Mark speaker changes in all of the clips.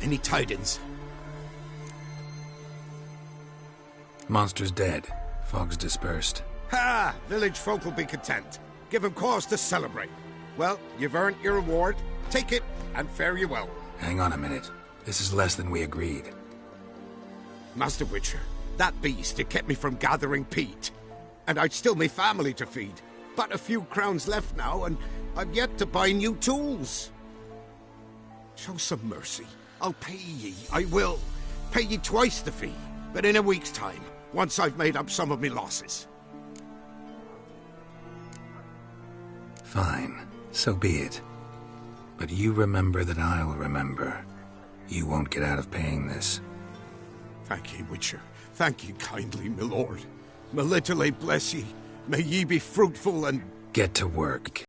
Speaker 1: Any tidings?
Speaker 2: Monster's dead. Fog's dispersed.
Speaker 1: Ha! Village folk will be content. Give 'em cause to celebrate. Well, you've earned your reward. Take it, and fare you well.
Speaker 2: Hang on a minute. This is less than we agreed.
Speaker 1: Master Witcher, that beast, it kept me from gathering peat. And I'd still me family to feed. But a few crowns left now, and I've yet to buy new tools. Show some mercy. I'll pay ye, I will. Pay ye twice the fee, but in a week's time, once I've made up some of me losses.
Speaker 2: Fine. So be it. But you remember that I'll remember. You won't get out of paying this.
Speaker 1: Thank ye, Witcher. Thank ye kindly, my lord. Melitele bless ye. May ye be fruitful and...
Speaker 2: Get to work.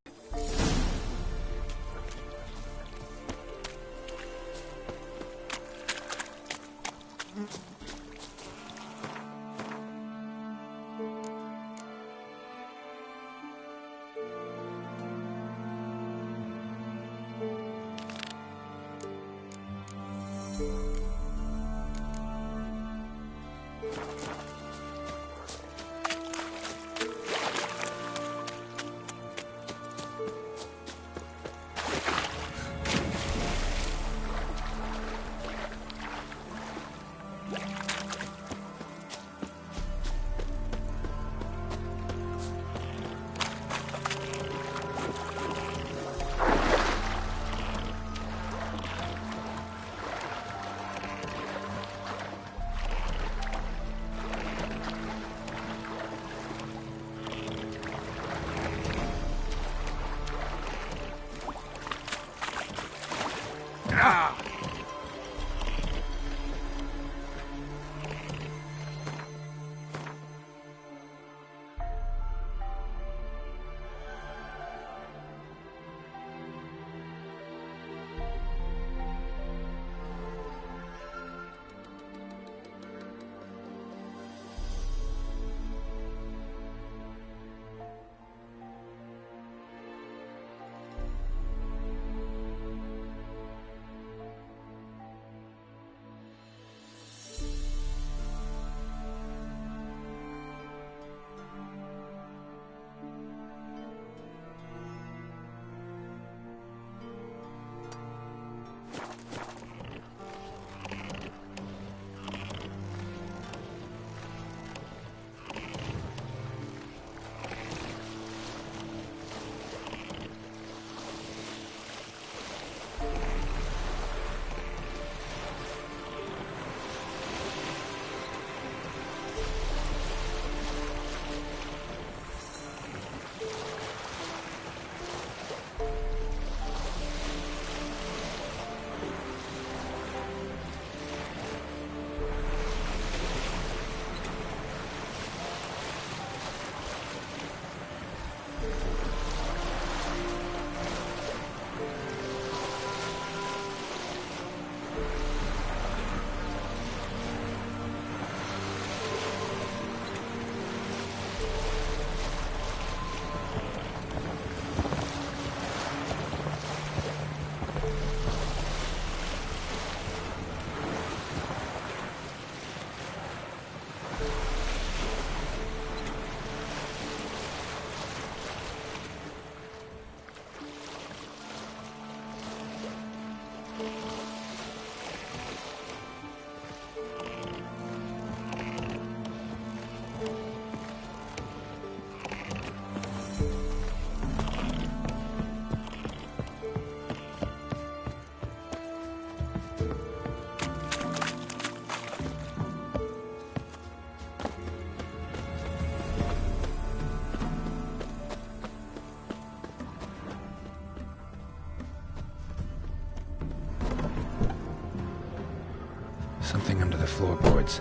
Speaker 2: Something under the floorboards.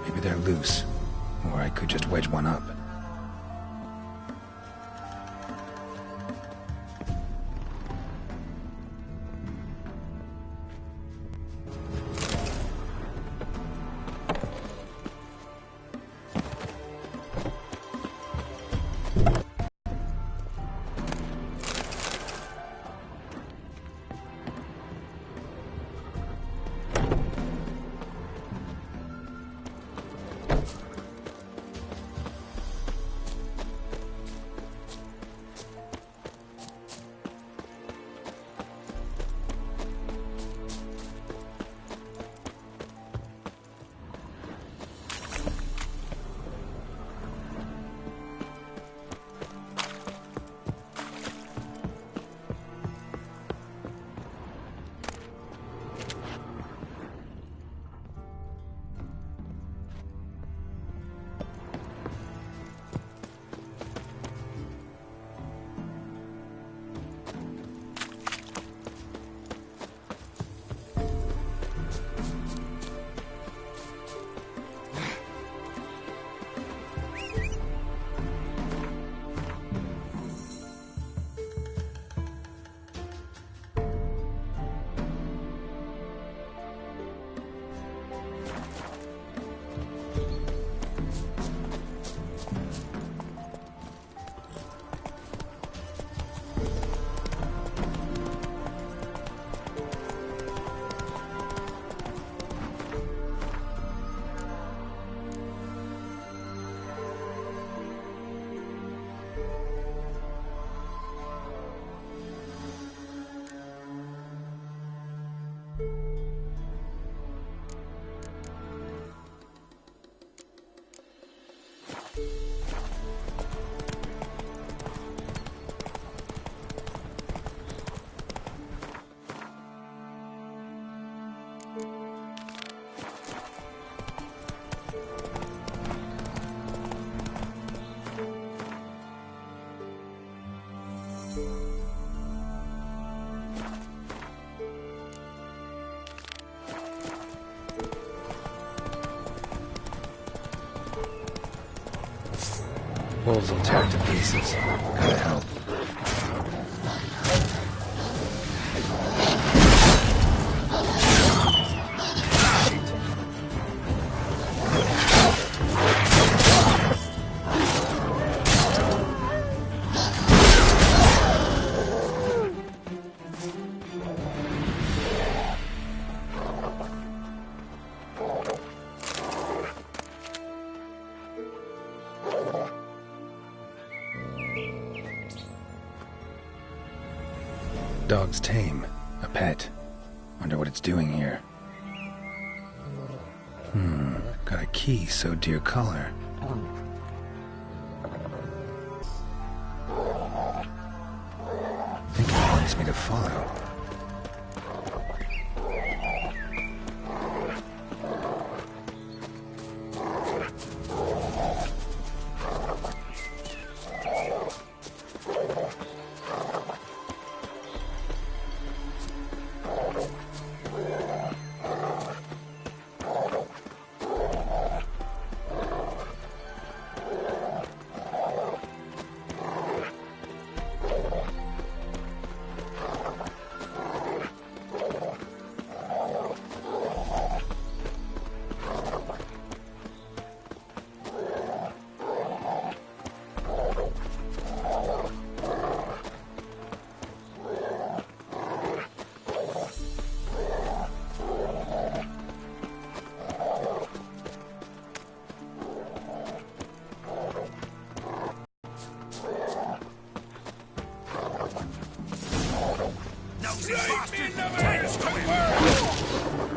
Speaker 2: Maybe they're loose. Or I could just wedge one up. Wolves will tear it to pieces. Gotta help. Dog's tame. A pet. Wonder what it's doing here. Got a key sewed to your collar. I think it wants me to follow.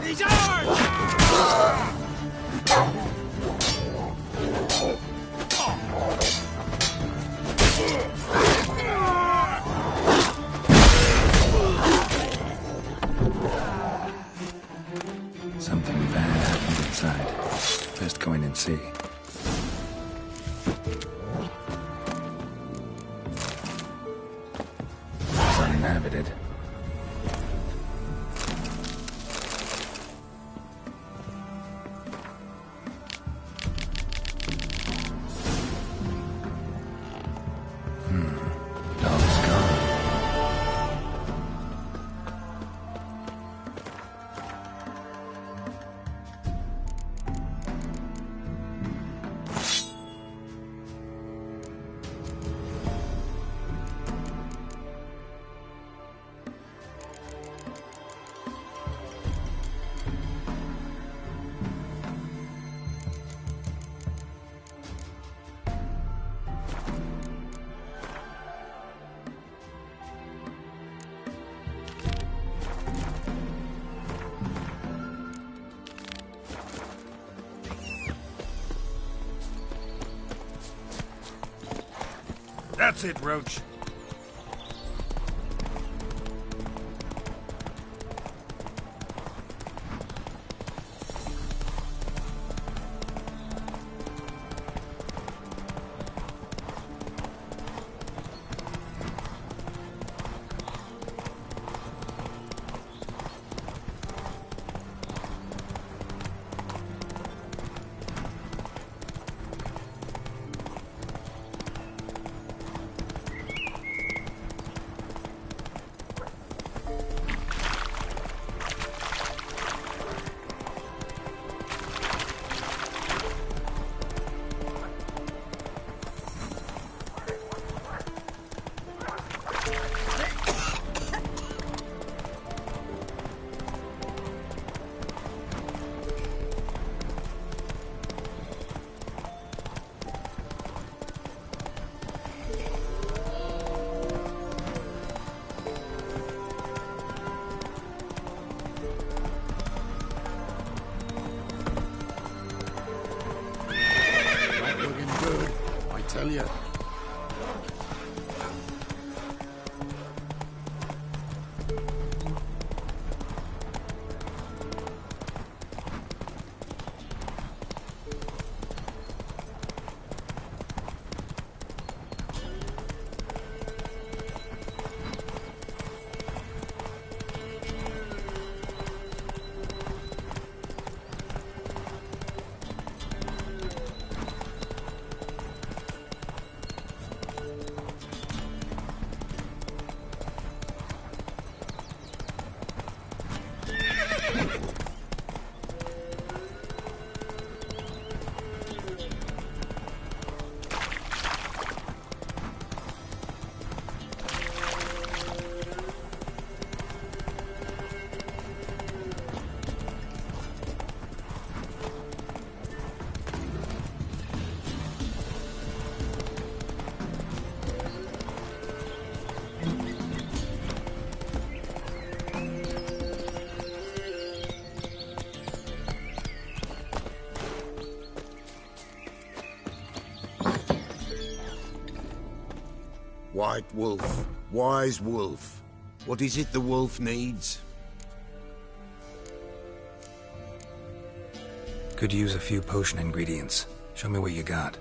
Speaker 3: He's ours!
Speaker 2: Something bad happened inside. Best go in and see. It's uninhabited. Dog's gone.
Speaker 3: That's it, Roach.
Speaker 1: Tell you. White wolf, wise wolf. What is it the wolf needs?
Speaker 2: Could use a few potion ingredients. Show me what you got.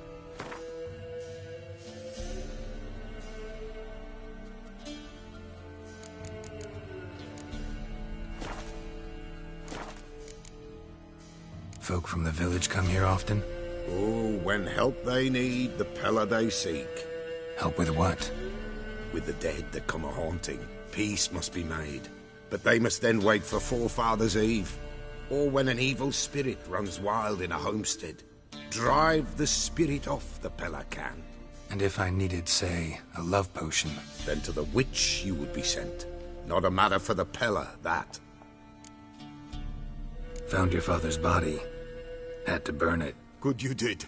Speaker 2: Folk from the village come here often?
Speaker 1: Oh, when help they need, the Pella they seek.
Speaker 2: Help with what?
Speaker 1: With the dead that come a-haunting, peace must be made. But they must then wait for Forefathers' Eve, or when an evil spirit runs wild in a homestead. Drive the spirit off, the Pella can.
Speaker 2: And if I needed, say, a love potion?
Speaker 1: Then to the witch you would be sent. Not a matter for the Pella, that.
Speaker 2: Found your father's body. Had to burn it.
Speaker 1: Good you did.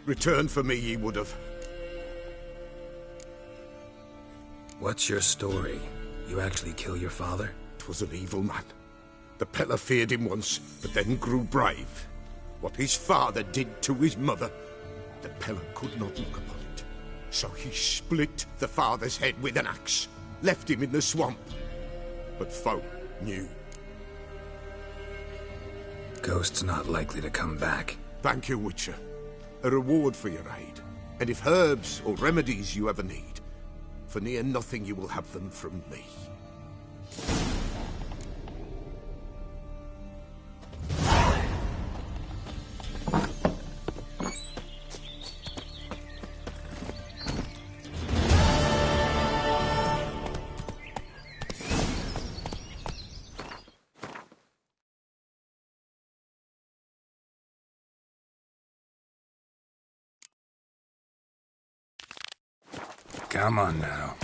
Speaker 1: Return for me ye would have.
Speaker 2: What's your story? You actually kill your father?
Speaker 1: 'Twas an evil man. The Pella feared him once, but then grew brave. What his father did to his mother, the Pella could not look upon it. So he split the father's head with an axe, left him in the swamp. But folk knew.
Speaker 2: Ghost's not likely to come back.
Speaker 1: Thank you, Witcher. A reward for your aid. And if herbs or remedies you ever need, for near nothing you will have them from me.
Speaker 2: Come on now.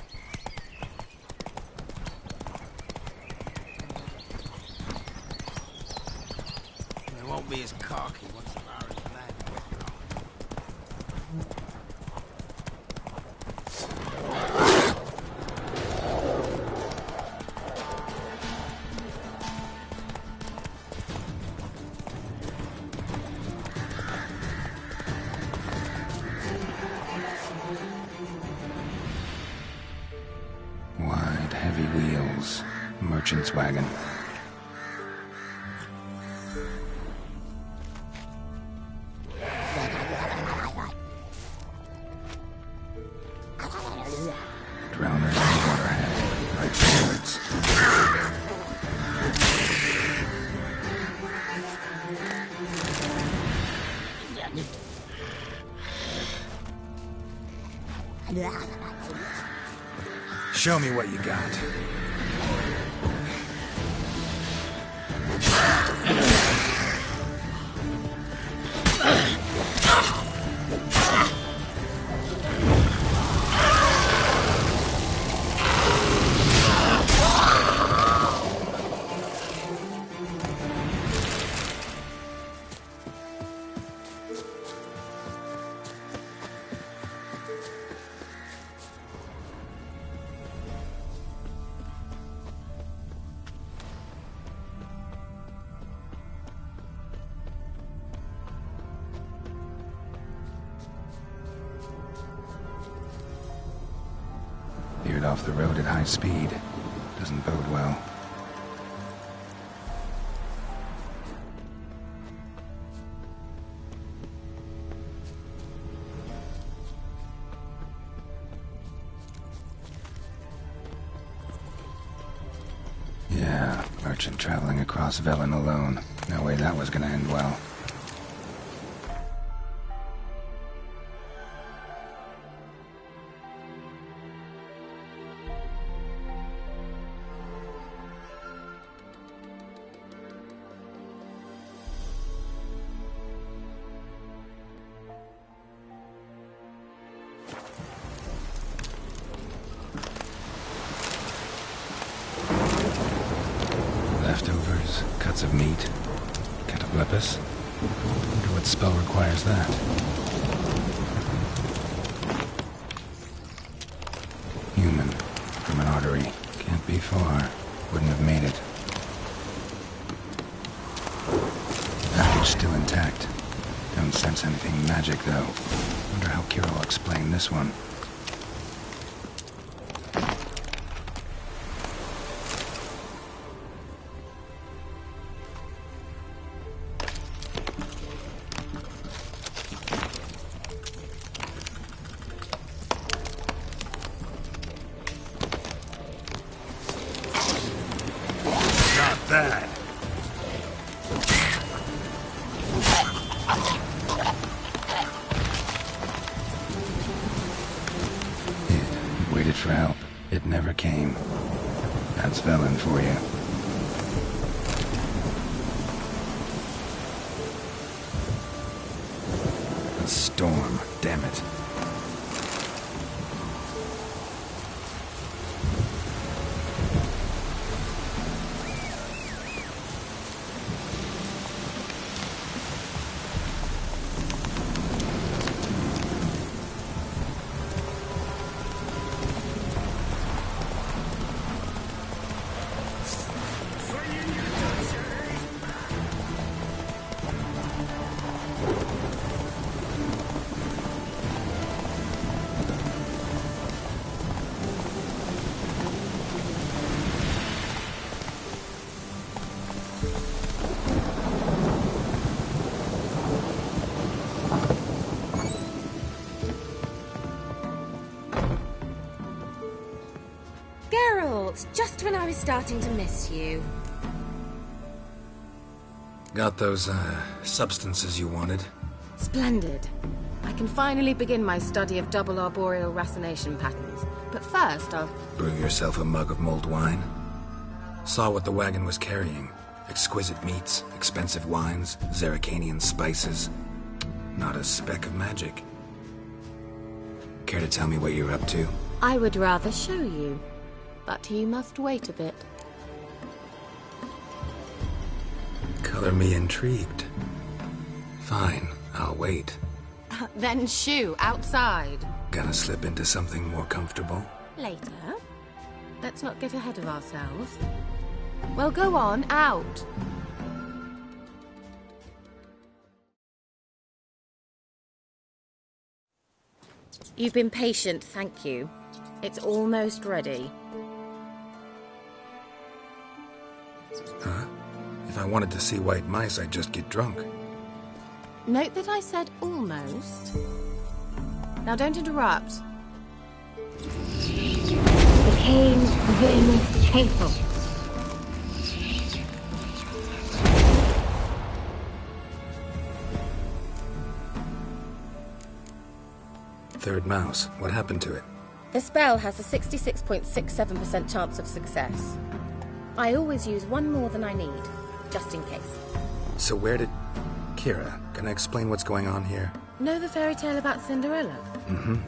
Speaker 3: They won't be as cocky once the Baron's land.
Speaker 2: Wide, heavy wheels. Merchant's wagon. Drowners and waterhead. Right forwards. Show me what you got. Veered off the road at high speed. Doesn't bode well. Yeah, merchant traveling across Velen alone. No way that was gonna end well. Leftovers, cuts of meat, cataplepis. Wonder what spell requires that. Human, from an artery. Can't be far. Wouldn't have made it. Package still intact. Don't sense anything magic, though. Wonder how Kira will explain this one. for help. It never came. That's Velen for you. A storm, damn it.
Speaker 4: Just when I was starting to miss you.
Speaker 2: Got those, substances you wanted?
Speaker 5: Splendid. I can finally begin my study of double arboreal racination patterns. But first, I'll...
Speaker 2: Brew yourself a mug of mulled wine? Saw what the wagon was carrying. Exquisite meats, expensive wines, Zerrikanian spices. Not a speck of magic. Care to tell me what you're up to?
Speaker 5: I would rather show you. But you must wait a bit.
Speaker 2: Color me intrigued. Fine, I'll wait.
Speaker 5: Then shoo, outside.
Speaker 2: Gonna slip into something more comfortable?
Speaker 5: Later. Let's not get ahead of ourselves. Well, go on, out. You've been patient, thank you. It's almost ready.
Speaker 2: Huh? If I wanted to see white mice, I'd just get drunk.
Speaker 5: Note that I said almost. Now don't interrupt.
Speaker 6: Became Venus Chapel.
Speaker 2: Third mouse. What happened to it?
Speaker 5: The spell has a 66.67% chance of success. I always use one more than I need, just in case.
Speaker 2: So where did... Kira, can I explain what's going on here?
Speaker 5: Know the fairy tale about Cinderella?
Speaker 2: Mm-hmm.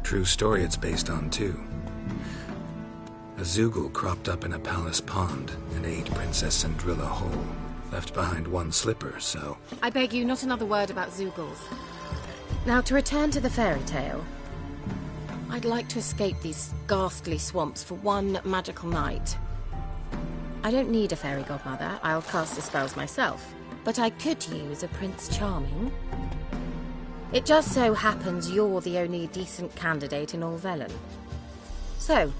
Speaker 2: True story it's based on, too. A Zoogle cropped up in a palace pond and ate Princess Cinderella whole. Left behind one slipper, so...
Speaker 5: I beg you, not another word about Zoogles. Now, to return to the fairy tale. I'd like to escape these ghastly swamps for one magical night. I don't need a fairy godmother. I'll cast the spells myself. But I could use a Prince Charming. It just so happens you're the only decent candidate in all Velen. So,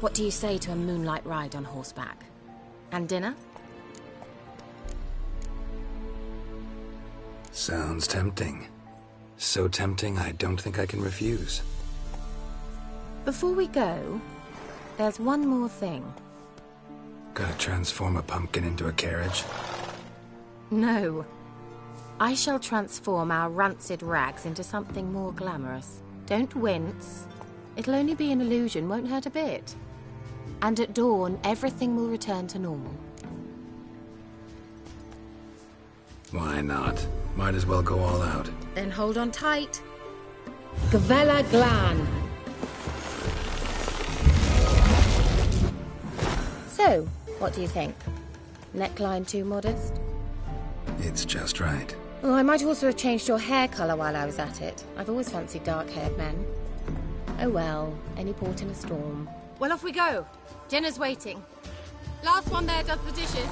Speaker 5: what do you say to a moonlight ride on horseback? And dinner?
Speaker 2: Sounds tempting. So tempting, I don't think I can refuse.
Speaker 5: Before we go, there's one more thing.
Speaker 2: Gotta transform a pumpkin into a carriage?
Speaker 5: No. I shall transform our rancid rags into something more glamorous. Don't wince. It'll only be an illusion, won't hurt a bit. And at dawn, everything will return to normal.
Speaker 2: Why not? Might as well go all out.
Speaker 5: Then hold on tight. Gavella Glan. So, what do you think? Neckline too modest?
Speaker 2: It's just right.
Speaker 5: Oh, I might also have changed your hair colour while I was at it. I've always fancied dark-haired men. Oh well, any port in a storm. Well, off we go. Dinner's waiting. Last one there does the dishes.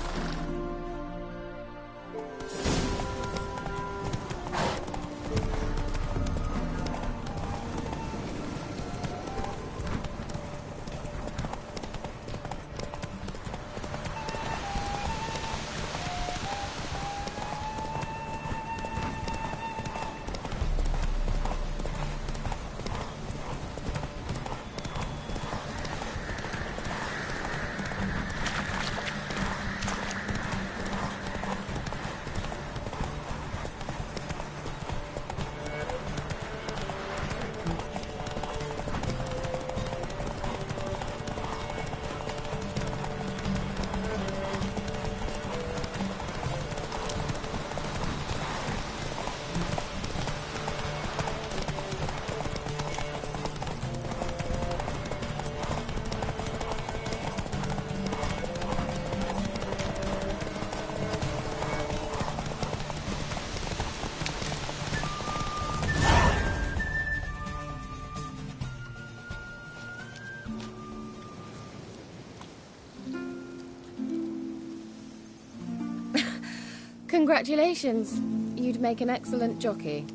Speaker 5: Congratulations. You'd make an excellent jockey.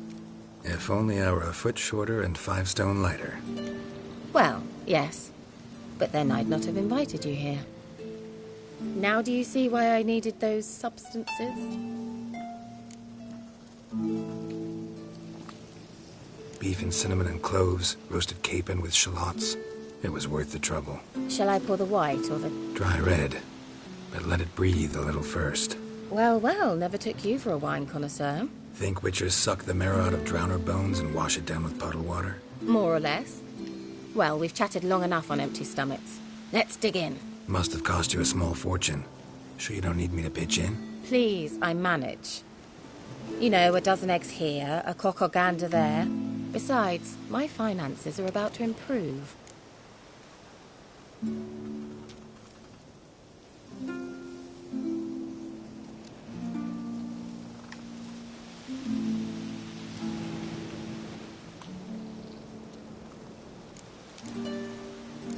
Speaker 2: If only I were a foot shorter and 5 stone lighter.
Speaker 5: Well, yes. But then I'd not have invited you here. Now do you see why I needed those substances?
Speaker 2: Beef and cinnamon and cloves, roasted capon with shallots. It was worth the trouble.
Speaker 5: Shall I pour the white or the...
Speaker 2: Dry red, but let it breathe a little first.
Speaker 5: Well, well, never took you for a wine connoisseur.
Speaker 2: Think witchers suck the marrow out of drowner bones and wash it down with puddle water?
Speaker 5: More or less. Well, we've chatted long enough on empty stomachs. Let's dig in.
Speaker 2: Must have cost you a small fortune. Sure you don't need me to pitch in?
Speaker 5: Please, I manage. You know, a dozen eggs here, a cock or gander there. Besides, my finances are about to improve.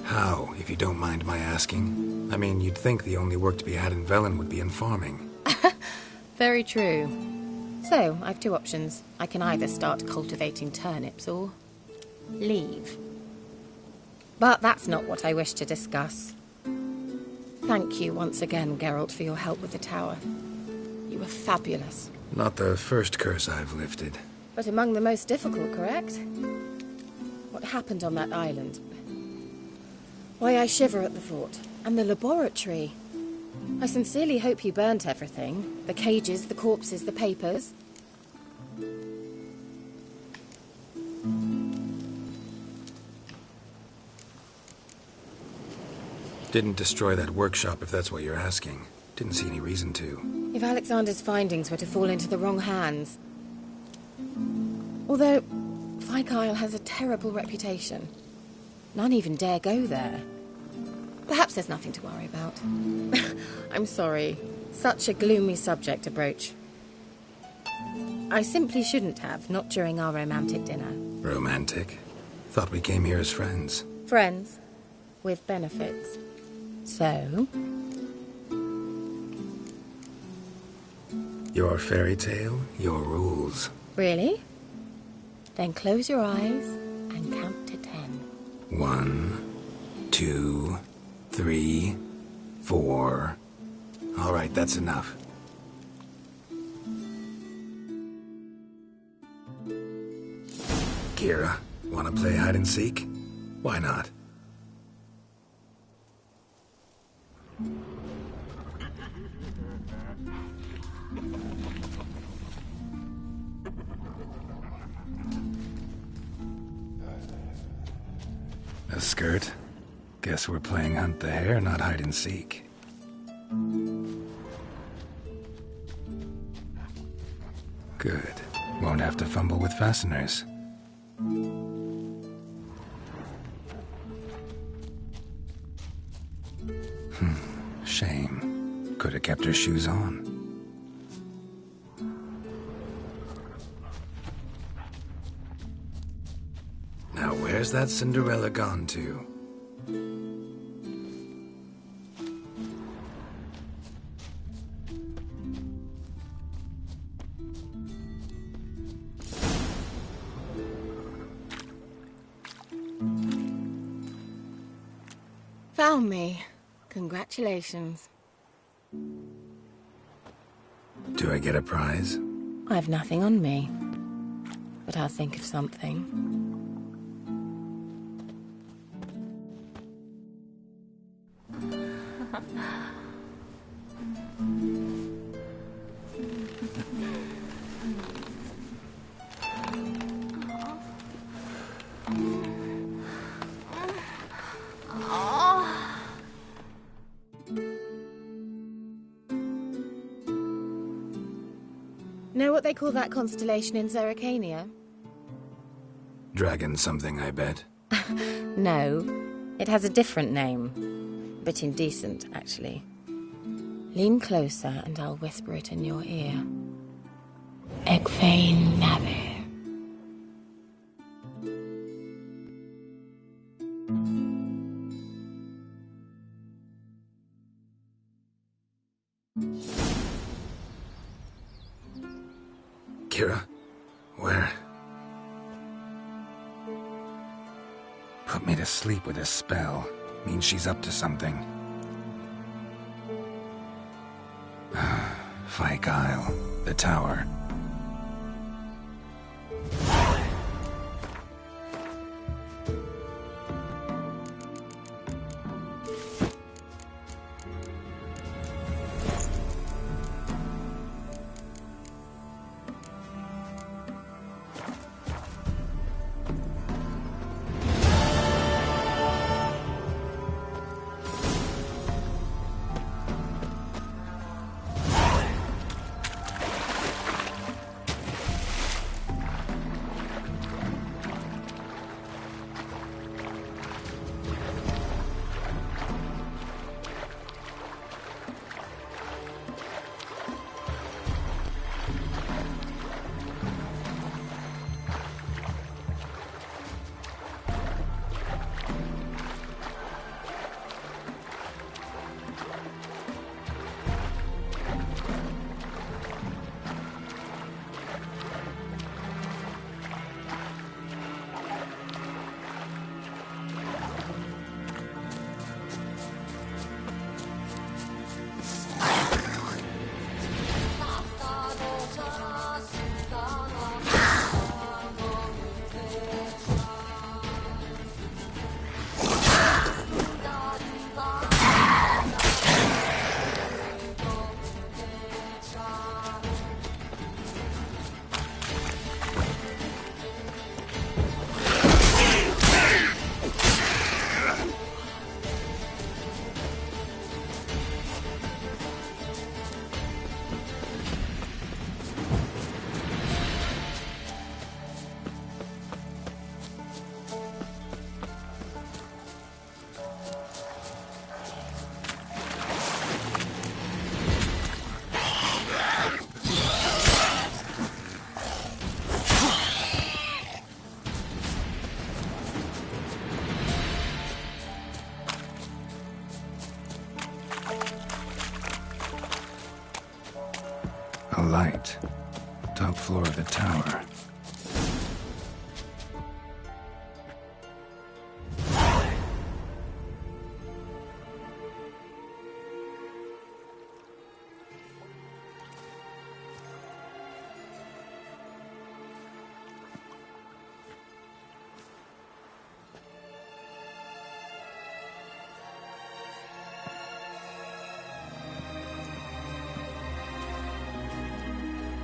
Speaker 2: How, if you don't mind my asking? I mean, you'd think the only work to be had in Velen would be in farming.
Speaker 5: Very true. So, I've 2 options. I can either start cultivating turnips or leave. But that's not what I wish to discuss. Thank you once again, Geralt, for your help with the tower. You were fabulous.
Speaker 2: Not the first curse I've lifted.
Speaker 5: But among the most difficult, correct? What happened on that island? Why, I shiver at the thought. And the laboratory. I sincerely hope you burnt everything. The cages, the corpses, the papers.
Speaker 2: Didn't destroy that workshop, if that's what you're asking. Didn't see any reason to.
Speaker 5: If Alexander's findings were to fall into the wrong hands... Although, Fyke Isle has a terrible reputation. None even dare go there. Perhaps there's nothing to worry about. I'm sorry. Such a gloomy subject to broach. I simply shouldn't have, not during our romantic dinner.
Speaker 2: Romantic? Thought we came here as friends.
Speaker 5: Friends. With benefits. So?
Speaker 2: Your fairy tale, your rules.
Speaker 5: Really? Then close your eyes and count to 10.
Speaker 2: 1, 2, 3, 4. All right, that's enough. Kira, wanna play hide and seek? Why not? A skirt? Guess we're playing hunt the hare, not hide and seek. Good. Won't have to fumble with fasteners. Shame. Could have kept her shoes on. Now where's that Cinderella gone to?
Speaker 5: Found me. Congratulations.
Speaker 2: Do I get a prize?
Speaker 5: I've nothing on me. But I'll think of something. Know what they call that constellation in Zerrikania?
Speaker 2: Dragon something, I bet.
Speaker 5: No, it has a different name. A bit indecent, actually. Lean closer and I'll whisper it in your ear. Egfain Navir.
Speaker 2: Made us sleep with a spell. Means she's up to something. Fyke Isle. The tower. A light. Top floor of the tower.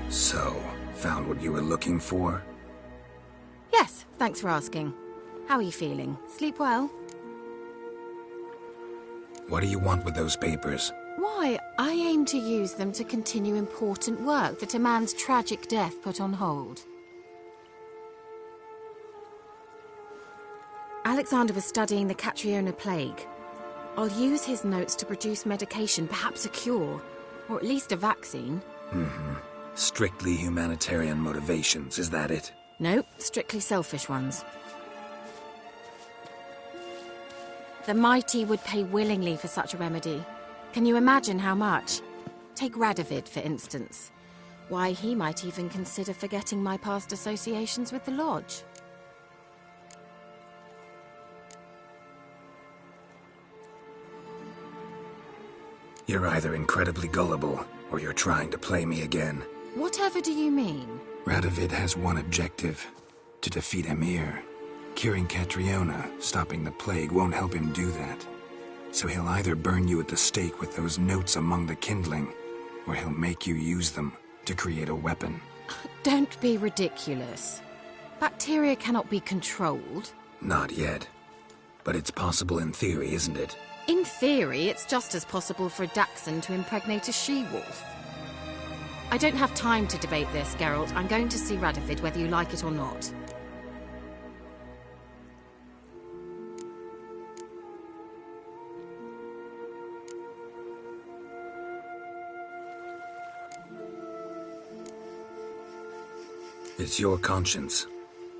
Speaker 2: So, found what you were looking for?
Speaker 5: Yes, thanks for asking. How are you feeling? Sleep well?
Speaker 2: What do you want with those papers?
Speaker 5: Why, I aim to use them to continue important work that a man's tragic death put on hold. Alexander was studying the Catriona plague. I'll use his notes to produce medication, perhaps a cure, or at least a vaccine.
Speaker 2: Mm-hmm. Strictly humanitarian motivations, is that it?
Speaker 5: Nope, strictly selfish ones. The mighty would pay willingly for such a remedy. Can you imagine how much? Take Radovid, for instance. Why, he might even consider forgetting my past associations with the Lodge.
Speaker 2: You're either incredibly gullible, or you're trying to play me again.
Speaker 5: Whatever do you mean?
Speaker 2: Radovid has one objective: to defeat Emhyr. Curing Catriona, stopping the plague, won't help him do that. So he'll either burn you at the stake with those notes among the kindling, or he'll make you use them to create a weapon.
Speaker 5: Don't be ridiculous. Bacteria cannot be controlled.
Speaker 2: Not yet. But it's possible in theory, isn't it?
Speaker 5: In theory, it's just as possible for a Dachshund to impregnate a she-wolf. I don't have time to debate this, Geralt. I'm going to see Radovid whether you like it or not.
Speaker 2: It's your conscience.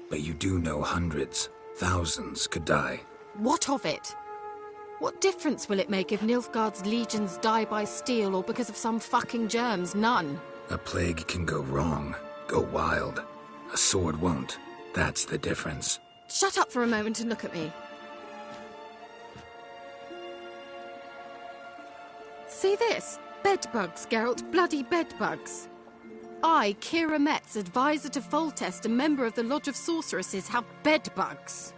Speaker 2: But you do know hundreds, thousands could die.
Speaker 5: What of it? What difference will it make if Nilfgaard's legions die by steel or because of some fucking germs? None.
Speaker 2: A plague can go wrong, go wild. A sword won't. That's the difference.
Speaker 5: Shut up for a moment and look at me. See this? Bedbugs, Geralt. Bloody bedbugs. I, Kira Metz, advisor to Foltest, a member of the Lodge of Sorceresses, have bedbugs.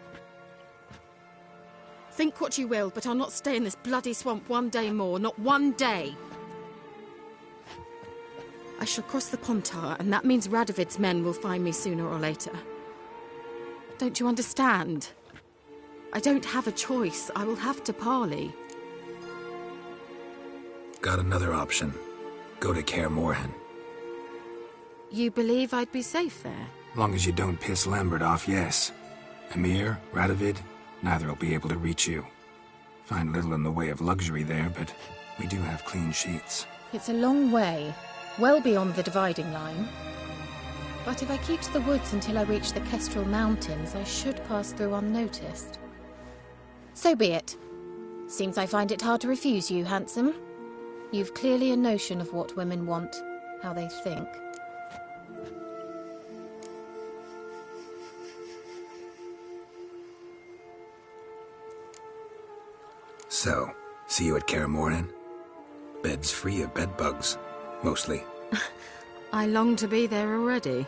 Speaker 5: Think what you will, but I'll not stay in this bloody swamp one day more. Not one day. I shall cross the Pontar, and that means Radovid's men will find me sooner or later. Don't you understand? I don't have a choice. I will have to parley.
Speaker 2: Got another option. Go to Kaer Morhen.
Speaker 5: You believe I'd be safe there?
Speaker 2: Long as you don't piss Lambert off, yes. Emhyr, Radovid, neither will be able to reach you. Find little in the way of luxury there, but we do have clean sheets.
Speaker 5: It's a long way, well beyond the dividing line. But if I keep to the woods until I reach the Kestrel Mountains, I should pass through unnoticed. So be it. Seems I find it hard to refuse you, handsome. You've clearly a notion of what women want, how they think.
Speaker 2: So, see you at Kaer Morhen? Beds free of bedbugs, mostly.
Speaker 5: I long to be there already.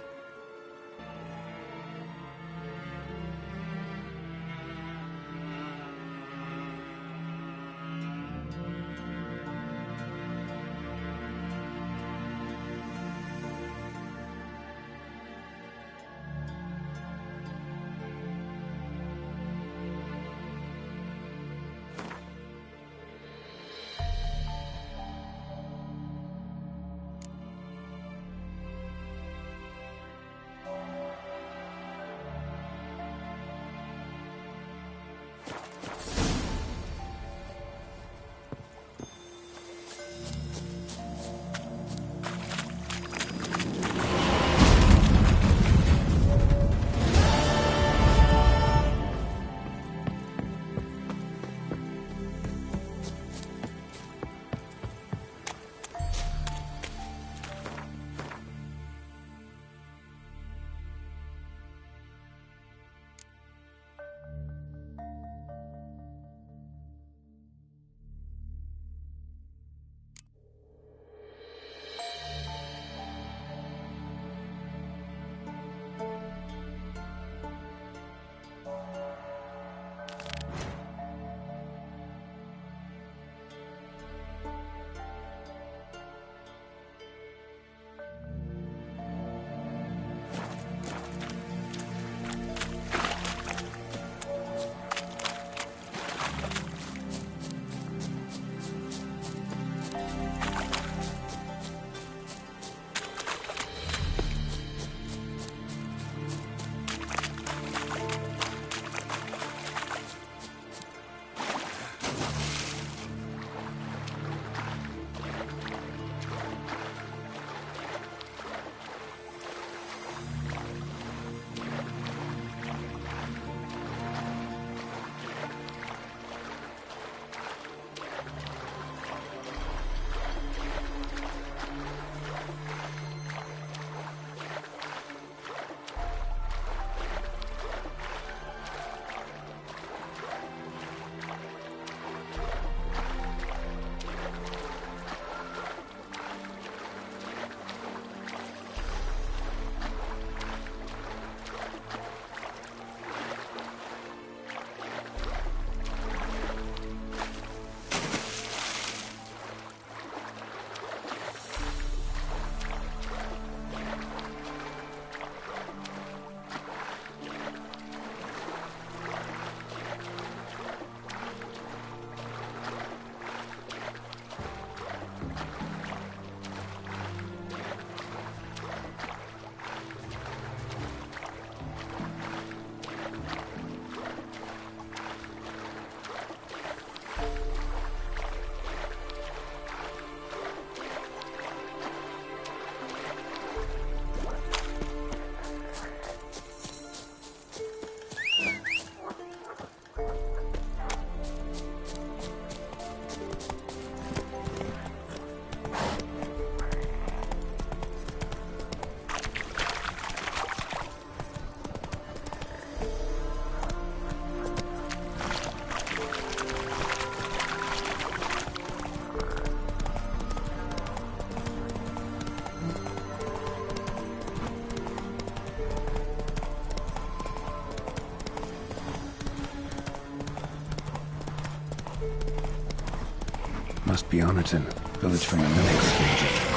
Speaker 2: must be Honorton, village from the mimics.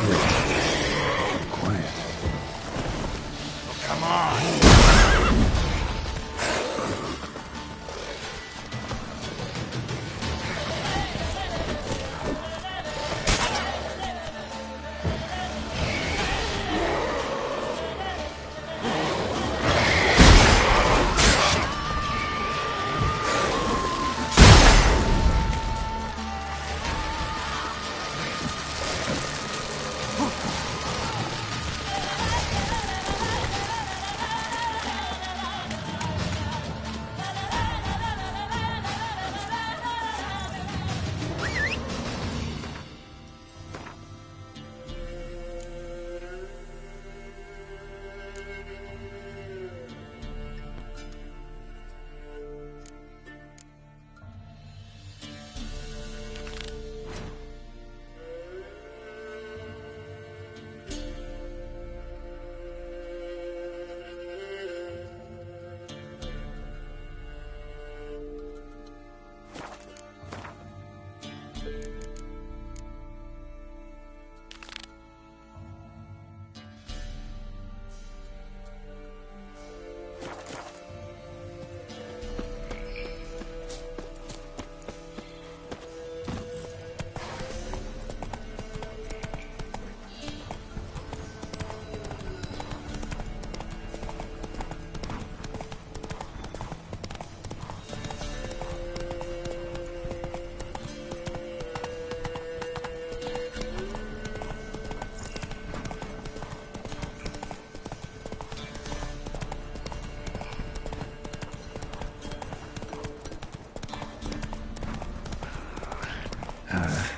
Speaker 2: Great. Quiet.
Speaker 3: Come on!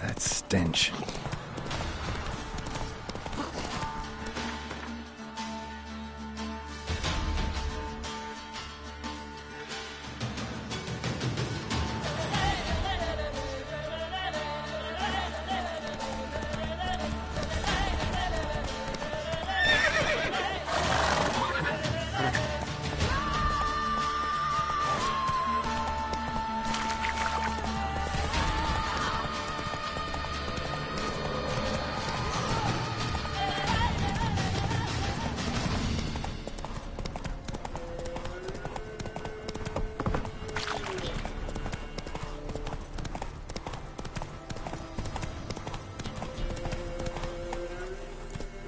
Speaker 2: That stench.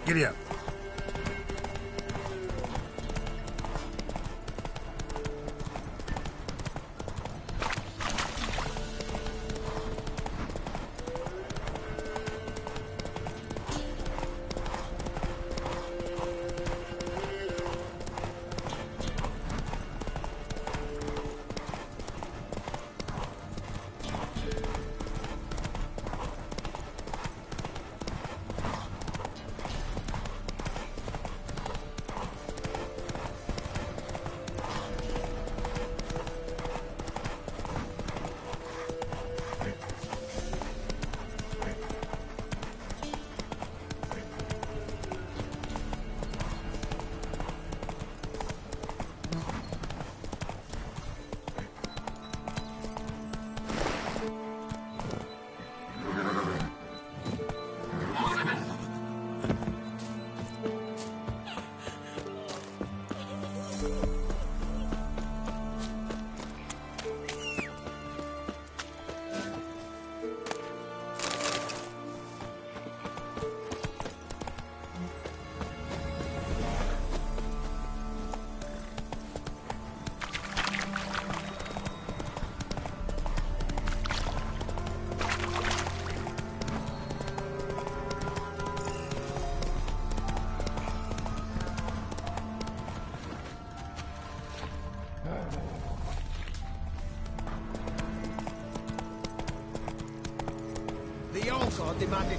Speaker 2: Giddy up.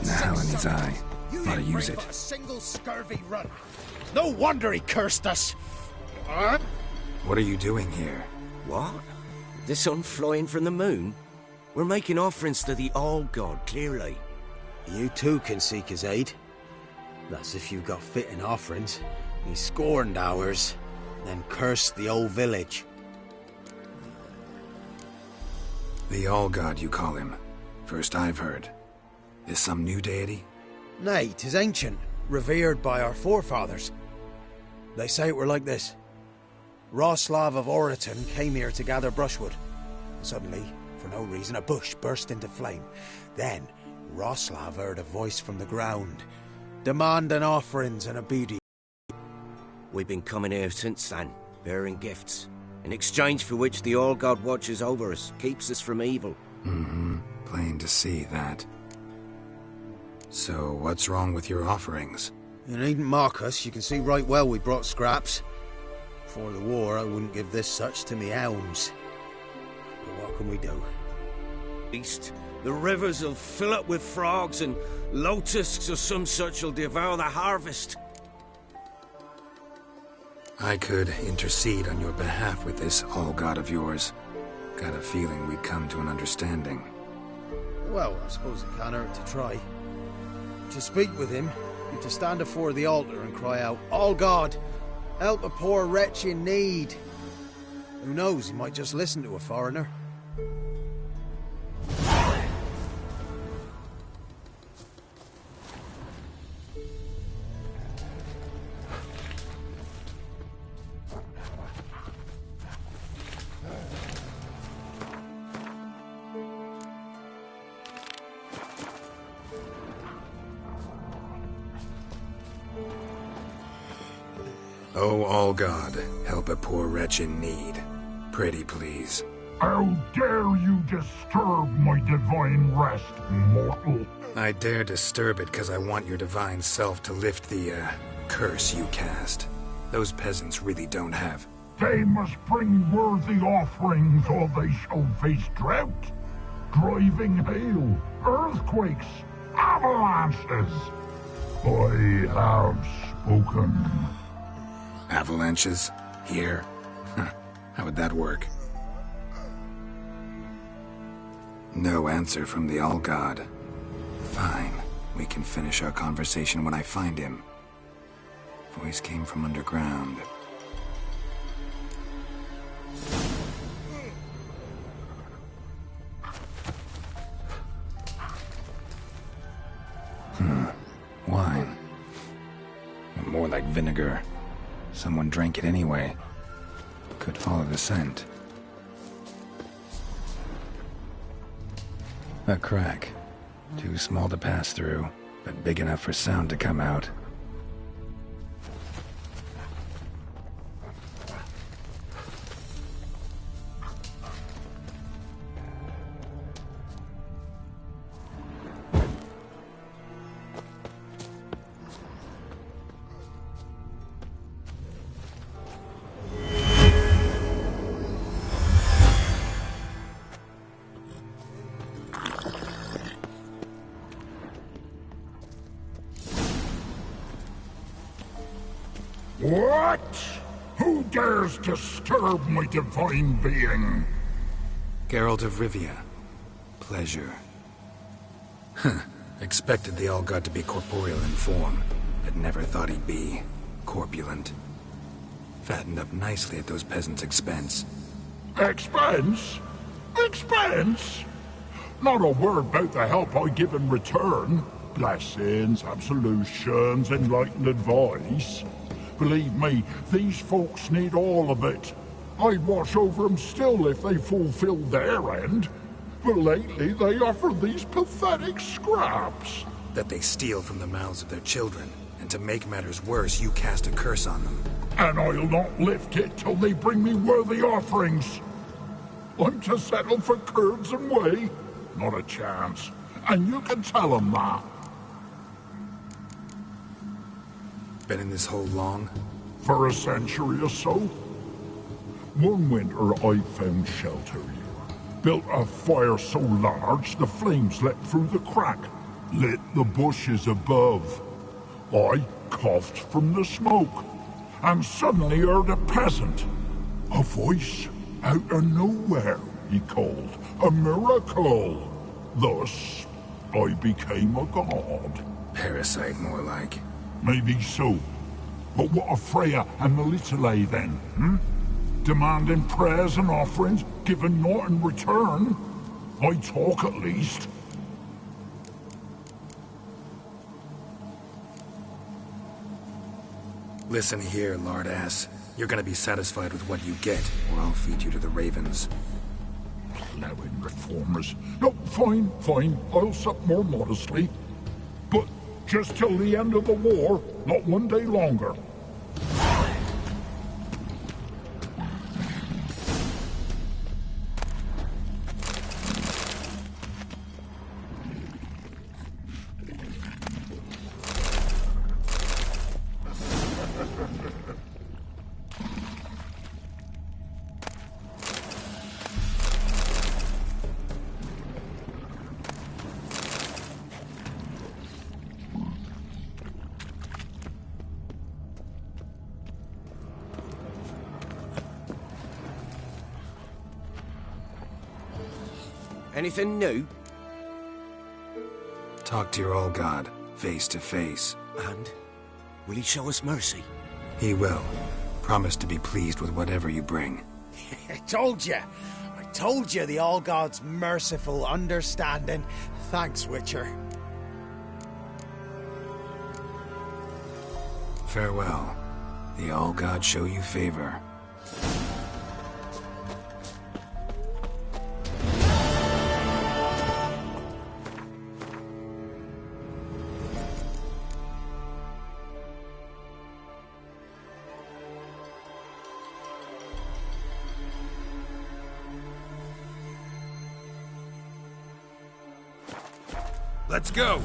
Speaker 2: Now in his eye. Ought to use it.
Speaker 3: A single scurvy run. No wonder he cursed us.
Speaker 2: What are you doing here?
Speaker 7: What? The sun flying from the moon? We're making offerings to the All-God, clearly. You too can seek his aid. That's if you've got fitting offerings. He scorned ours, then cursed the old village.
Speaker 2: The All-God, you call him. First I've heard. Is some new deity?
Speaker 7: Nay, 'tis ancient, revered by our forefathers. They say it were like this. Roslav of Oriton came here to gather brushwood. Suddenly, for no reason, a bush burst into flame. Then, Roslav heard a voice from the ground, demanding offerings and obedience. We've been coming here since then, bearing gifts, in exchange for which the All-God watches over us, keeps us from evil.
Speaker 2: Mm-hmm. Plain to see that. So, what's wrong with your offerings?
Speaker 7: You needn't mock us. You can see right well we brought scraps. Before the war, I wouldn't give this such to me hounds. But what can we do?
Speaker 3: East, the rivers will fill up with frogs, and lotuses or some such will devour the harvest.
Speaker 2: I could intercede on your behalf with this all-god of yours. Got a feeling we'd come to an understanding.
Speaker 7: Well, I suppose it can't hurt to try. To speak with him, you're to stand before the altar and cry out, "All God, help a poor wretch in need." Who knows, he might just listen to a foreigner.
Speaker 2: Oh, all God, help a poor wretch in need. Pretty please.
Speaker 8: How dare you disturb my divine rest, mortal?
Speaker 2: I dare disturb it because I want your divine self to lift the, curse you cast. Those peasants really don't have.
Speaker 8: They must bring worthy offerings or they shall face drought, driving hail, earthquakes, avalanches. I have spoken.
Speaker 2: Avalanches? Here? How would that work? No answer from the All-God. Fine. We can finish our conversation when I find him. Voice came from underground. Wine. More like vinegar. Someone drank it anyway. Could follow the scent. A crack. Too small to pass through, but big enough for sound to come out.
Speaker 8: What? Who dares disturb my divine being?
Speaker 2: Geralt of Rivia. Pleasure. Expected the All-God to be corporeal in form, but never thought he'd be corpulent. Fattened up nicely at those peasants' expense.
Speaker 8: Expense? Expense? Not a word about the help I give in return. Blessings, absolutions, enlightened advice. Believe me, these folks need all of it. I'd watch over them still if they fulfilled their end. But lately they offer these pathetic scraps.
Speaker 2: That they steal from the mouths of their children, and to make matters worse, you cast a curse on them.
Speaker 8: And I'll not lift it till they bring me worthy offerings. I'm to settle for curds and whey? Not a chance. And you can tell them that.
Speaker 2: Been in this hole long?
Speaker 8: For a century or so. One winter I found shelter here. Built a fire so large the flames leapt through the crack, lit the bushes above. I coughed from the smoke, and suddenly heard a peasant. A voice out of nowhere, he called. A miracle. Thus, I became a god.
Speaker 2: Parasite, more like.
Speaker 8: Maybe so. But what of Freya and Melitele then, Demanding prayers and offerings, given naught in return? I talk at least.
Speaker 2: Listen here, lard ass. You're gonna be satisfied with what you get, or I'll feed you to the ravens.
Speaker 8: Plowing reformers. No, fine, fine. I'll sup more modestly. But just till the end of the war, not one day longer.
Speaker 3: Anything new?
Speaker 2: Talk to your All-God, face to face.
Speaker 3: And? Will he show us mercy?
Speaker 2: He will. Promise to be pleased with whatever you bring.
Speaker 9: I told you the All-God's merciful understanding. Thanks, Witcher.
Speaker 2: Farewell. The All-God show you favor.
Speaker 10: Let's go!